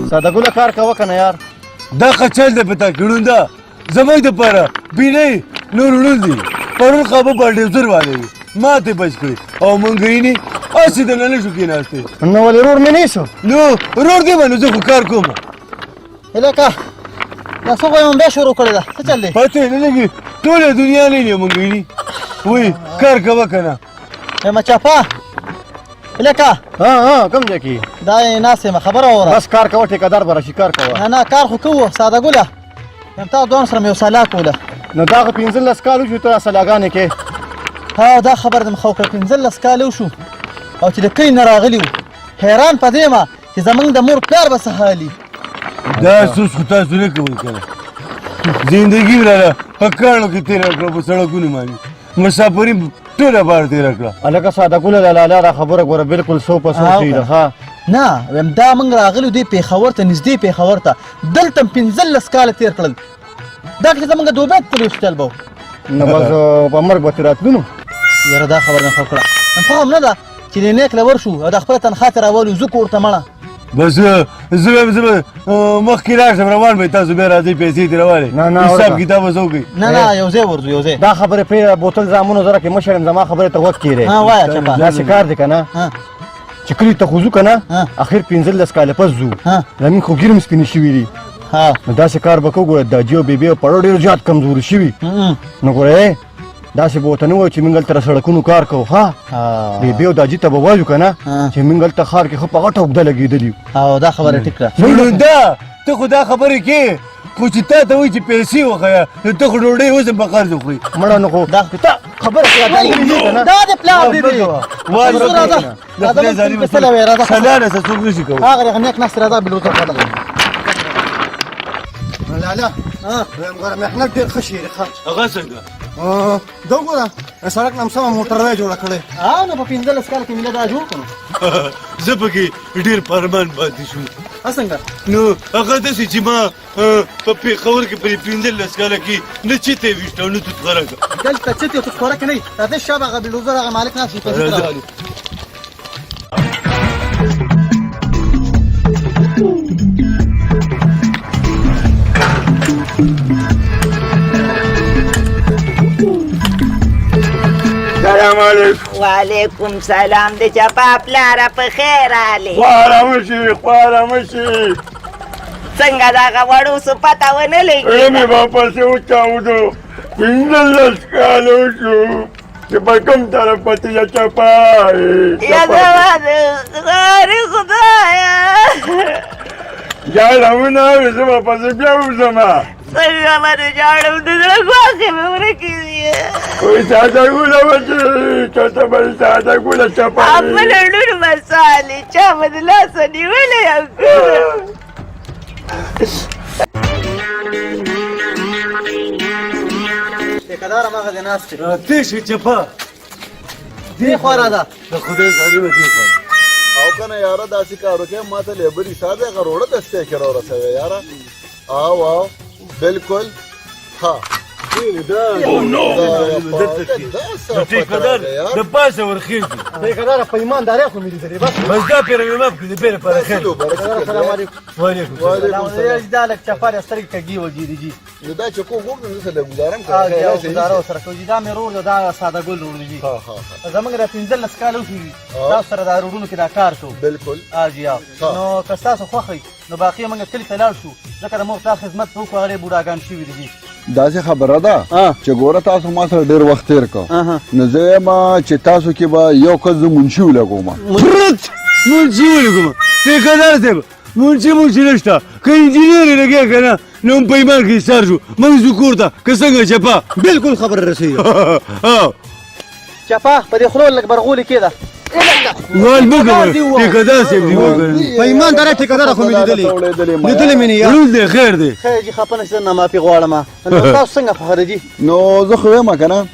ساده ګله کار کوه که نه یار. دا خچل دی په تا کړونده زموږ دپاره بینۍ نور ړوند دي پرون خابه بلډوزر والی ما ته بچ کړي او منګیني هسې دننه نه شو کېناستې. نو ولې ورور مې نه شو؟ نو ورور دی به نو زه خو کار کوم. هلکه دا څه غوایم بیا شروع کړې ده څه چل دی؟ پته یې نه لګي ټوله دنیا نه دی منګیني وایي کار کوه که نه. یم چاپه هلکه ها کوم ځای کې؟ دا یې ناست یم خبره واوره. بس کار کوه ټیکهدار به راشي کار کوه. نه نه کار خو کوو ساده ګله یم تا دوان سره مې یو سلا کوله. نو دا خو 15 کال وشو ته سلاګانې کې. ها دا خبر دې مې خو کړه 15 کاله وشو او چې د کلي نه راغلي وو حیران په دې یم چې زمونږ د مور پلار به څه حالي. دا سوس خو تاسو نه کوئ که نه زندګي مې راله په کاڼو کې تېره کړه په سړکونو باندې مسافري ټوله بار تېره کړه. هلکه ساده ګله د لالا دا خبره ګوره بلکل 100% صحیح ده. ها نه ویم دا موږ راغلي دې پېښور ته نږدې پېښور ته دلته م 15 کاله تېر کړل دا کې زمونږ د عبید پولې هوسپیټل به و. نو بس په مرګ به ترې راتلو نو. یاره دا خبر مې خو کړه فهم نه ده چې نیک له ورشو او د خپله تنخوا ته راولو زه کور ته مړه. بس زه به مخکې راشم روان به تاسو بیا راځئ پیسې ترې راوالئ حساب کتاب به څه وکړئ. نه نه یو ځای ورځو یو ځای. دا خبرې پرې بوتل زامنو زره کې مشر یم زما خبرې ته غوږ کېږدی. وایه چپه داسې کار دی که نه چې کلي ته خو ځو که نه اخر 15 کاله پس ځو زمین خو ګیرم سپینې شوي دي. نو داسې کار به کوو ګوره داجي او بیبي او پړو ډېر زیات کمزوري شوي نو ګوره داسې به ورته نه وایو چې موږ هلته سړکونو کار کوو. ها بیبي او داجي ته به وایو که نه چې موږ هلته ښار کې ښه په غټه اوږده لګېدلي یو. او دا خبره ټیک کړه. دا ته خو دا خبرې کې خو چې تا ته وایي چې پیسې وښیه نو ته خو ډوډۍ اوس هم په قرض وخورې. مړه نو خو ته خبره کړه دا د پلار دی دی سلا نه څه څوک نه شي کولی. هغه نیک ناست راځه بلوتوف ولګوي. لالا وایم ګوره محنت ډېر ښه شي دی. هغه څنګه دا وګوره سړک نه هم سمه موټروی جوړه کړې. نو په 15 کال کې مې دا جوړ کړو. زه پکې ډېر پارمان پاتې شوم. څنګه نو هغه داسې چې ما په پېښور کې په 15 کاله کې نه چیتې ویشته او نه توتخوره کړه. دلته چیتې توتخوره کې نه راځئ شابه هغه بلډوزر هغه مالک ناست وي پیسې ته راولو. سلام علیکم. وعلیکم سلام د چپا پلاره په خیر راغلې. خواره مشي خواره مشي څنګه دغه وړو څه پته ونه لګي. مې واپس وچاودو 15 کاله وشو چې په کوم طرف پتې یا چپای یا زما د غارې خدایه جاړمونه زه واپس بیا وځم. څنګه به د جاړم د زړه ګواښې مې ورکې دي. وایي ساده ګوله وچې چاته به ساده ګوله چپای خپله لور به سالې چا به د لاسه نیولی یم ټیکهدار هماغه دی ناست دی. تېشه چپه دې خوا راځه. د خدای ظالمه دې خوا او کنه یاره داسې کار وکړې ما ته لیبري شاده هغه روړه دستې کې راورسوې یاره. او بالکل ها ټیکهدار د پاسه ورخېږي. ټیکهداره په ایماندارۍ خو مې لیدلې بس دا پیره مې ماف کړي د پیره لپاره خیر. السلام علیکم. وعلیکم دا لږ چپه دی سترګې کږي وږي دي. نو دا چې کوم وګورم زه سره ګزارم ګزاره سره کوي. دا مې رور دا ساده ګل رور دی. زمونږ د 15 کاله وشوي تاسو سره دا رورونو کې دا کار کوو. بالکل جی نو که ستاسو خوښ وي نو باقي موږ کلي ته لاړ شو ځکه د مور پلار خدمت به وکړو. هغه بوډاګان شوي دي. داسې خبره ده چې ګوره تاسو ما سره ډېر وخت تېر کړ نو زه یم چې تاسو کې به یو کس زه منشي ولګوم. منشي ولګوم ټیکهدار صاحب منشي نشته که انجینر یې لګیا که نه نو هم په ایمان کې ایستار شو موږ ځو کور ته که څنګه چپه بالکل خبره رسېږي. چپه په دې خوله لږ برغولې کېده. غال مه کوه ټیکهدار صاحب دې وکړه په ایماندارۍ ټیکهداره خو مې لیدلې مې نه یار. لوز دی خیر دی. خیر جي خفه نه شې نه معافي غواړم. نو تاسو څنګه خوښه دي؟ نو زه خو یم که نه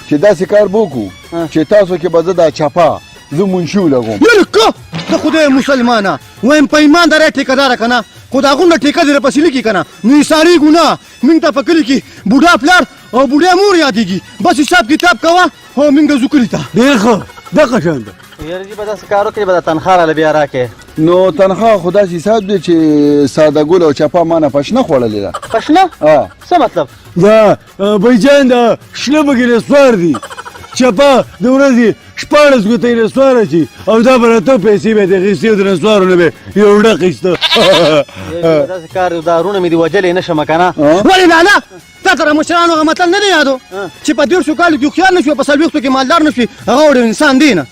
چې داسې کار به وکړو چې تاسو کې به زه دا چپه زه منشي ولګوم. بلکه د خدای مسلمانه وایم په ایماندارۍ ټیکهداره که نه خو د هغومره ټیکه دې راپسې لیکي که نه نو ایسارېږو نه. موږ ته په کلي کې بوډا پلار او بوډۍ مور یادېږي. بس حساب کتاب کوه او موږ ځو کلي ته. ډېر ښه دغه شان ده. یاره جي به داسې کار وکړې به د تنخوا راله بیا راکړې. نو تنخوا خو داسې حساب دی چې ساده ګل او چپا ما نه پشنه خوړلې ده پښنه څه مطلب دا بایجان دا شنه بګې نسوار دي چپا د ورځې 14 ګوتې نسوار اچي او دا به راته پیسې به د اخیستې د نسوارو نه به یو ډک اخیسته داسې کار دا رونه مې دي وجلی نه شمه که نه ولې لالا تا سره مشرانو هغه متل نه دی یادو چې په 150 کالو کې هوښیار نه شوي په 40 کې مالدار نه شوي هغه وړ انسان دی نه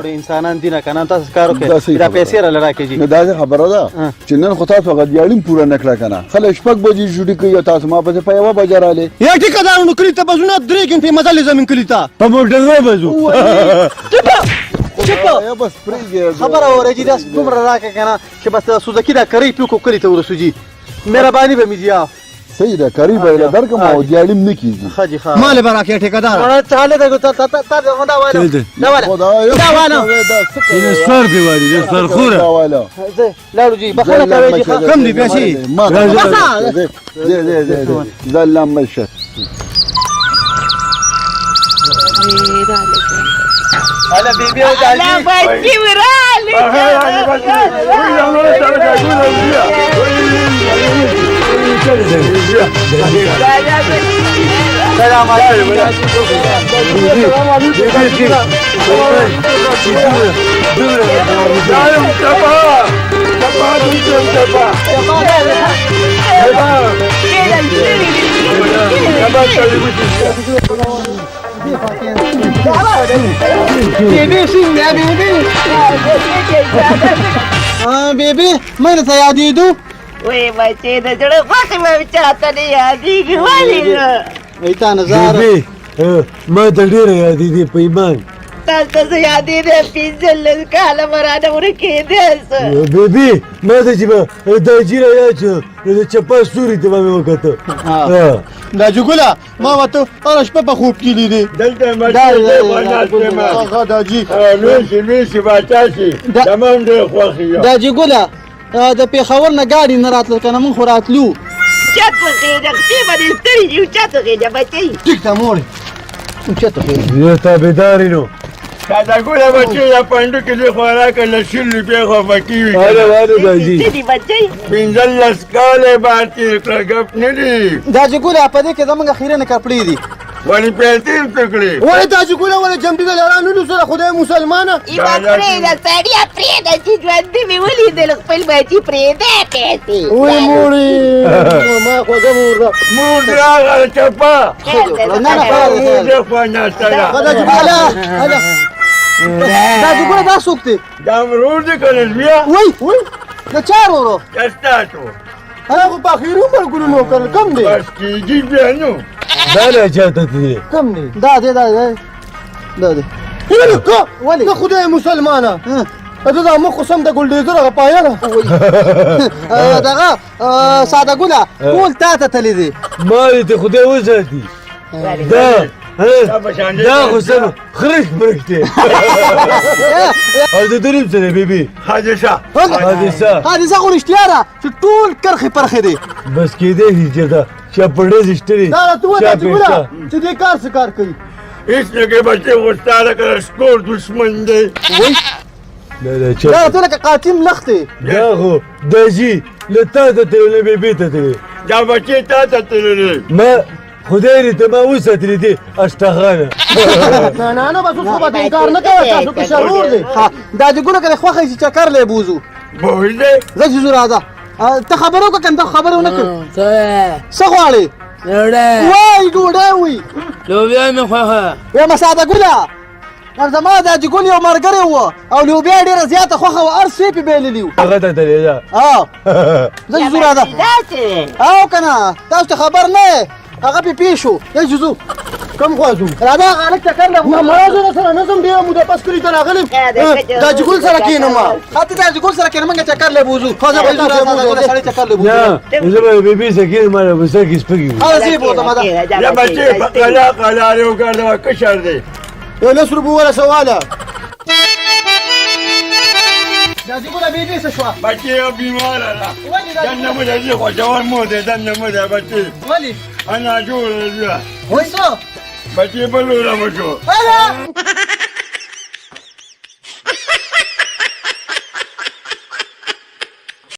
انسانان دي نه که نه تاسو کار وکړئ دا پیسې راله راکړئ نو داسې خبره ده چې نن خو تاسو هغه دیاړي هم پوره نه کړه که نه خلک 6 بجې ډوډۍ کوي او تاسو ما پسې په 1 بجه رالې یا ټیکه دار نو کلي ته بځو نه 3 ګنټې مزل زمین کلي ته په موټر نه بځو یا بس پرېږدې خبره اورئ چې داسې دومره راکړه که نه چې بس سوزکي دا کرۍ پیوکو کلي ته ورسو جي مهرباني به مې دي صحیح ده کری به یې درکړم او دیاړي هم نه کېږي ښه جي ښه مال به راکړې ټیکهدار چاله ده دا واله دا واله نسوار دی وایي نسوار خوره لاړو جي بخښنه کوئ جي ښه کم دي پیسې ځه لمبه شه هلا بيبي وداجي لا بچي ورالي سلام عليكم بيبي شنو يا بيبي بيبي مين سياديدو وای بچي د جوړ وخت مې چاته نه یادېږي ولې ایتا نظر ما ته ډېره یادېږي په ایمان تاسو ته یادېږي 15 کاله مرانه ورکېدې بیبي ما ته چې به دا جیره یاد شو نو د چپا ستوري ته به مې وکته دا جګوله ما ورته هره شپه په خوب کې لیدې دلته هغه دا جي لوشي باچا شي تمام ډېر خوښ یم دا جګوله د پیښور نه ګاډي نه راتلل که نه موږ خو راتلو چت وخېده خپې باندې ستړي یو چت وخېده بچي ټیک ته مورې چېرته خېږي زه تابعدار نو ساده ګوله بچي دا پنډو کې دې خوراک له 100 روپۍ خو پکې وي ستړي بچي 15 کاله بعد تېر کړه ګپ نه دي دا جګوله په دې کې زموږ خیرنه کپړې دي ولې پیسې پکړې ولې دا جګوله ولې جنبي د لرانو نو سره خدای مسلمانه ایبا پرېږده سړیه پرېږده چې ژوندي مې ولیدل خپل بچي پرېږده پیسې وای موړې ما خوږه مور مور راغله چپا دا جګوله دا جګوله دا څوک دی دا مرور دې که بیا وای د چا ورو ستاسو هغه خو په اخري عمر ګلو نوکر کم دی بس کېږي بیا نو دا لا چاته دی کم دی دا دی ولې د خدای مسلمانه دا مخ خو سم د ګلډیزر هغه پایه ده دغه ساده ګوله ټول تا ته تللی دی ما دې ته خدای وساتي دا خو سم خرش برک دی او د دریم سره بیبي حادثه خو رښتیا ده چې ټول کرښې پرخې دی بس کېدی شي چې دا چاپړې زیشتري دا راته ووایه جګوله چې دې کار څه کار کوي هېڅ نه کوي بچې خو ستا لکه سکور دشمن دی دا راته لکه قاتم لخت دی دا خو دا جي له تا ته تللی بیبي ته تللی دا بچې تا ته تللی ما خدای دې ته ما وساتلی دی اشتخانه نه بس اوس خو به انکار نه کوه تاسو کې شرور دی دا جګوله که دې خوښه شي چکر لی بوځو بوځې زه چې ځو راځه ته خبره وکړه که نه ته خبره ونه کړ څه غواړې وای ډوډۍ وي لوبیا مې خوښه وایم ساده ګوله زما دا جګول یو ملګری و او لوبیا یې ډېره زیاته خوښه وه هر څه یې پې بایللي وو هغه ته تللی ده زه چې ځو راځه او که نه تاسو ته خبر نه یې هغه پې پېښ شو یا چې ځو کم خوا ځو راځه هغه هلک چکر له ما زه سره نه ځم ډېره موده پس کلي ته راغلم دا جګول سره کښېنم ته دا جګول سره کښېنه موږ چکر لی بوځو ښه زه به ځو سړی چکر لی بوځو نه زه به بیبي سره کښېنم ما له به سر کې سپږې وي هغه زه یې بوځم یا بچې په قلار یې وګرځوه کشر دی یو 10 روپو ولا سواله دا جګوله بېبې څه شوه بچې یو بیماره ده دننه مو ده زه خوشول مو دی دننه مو ده بچې ولې انا جوړه ده وایي څه بچې بل ورمه شو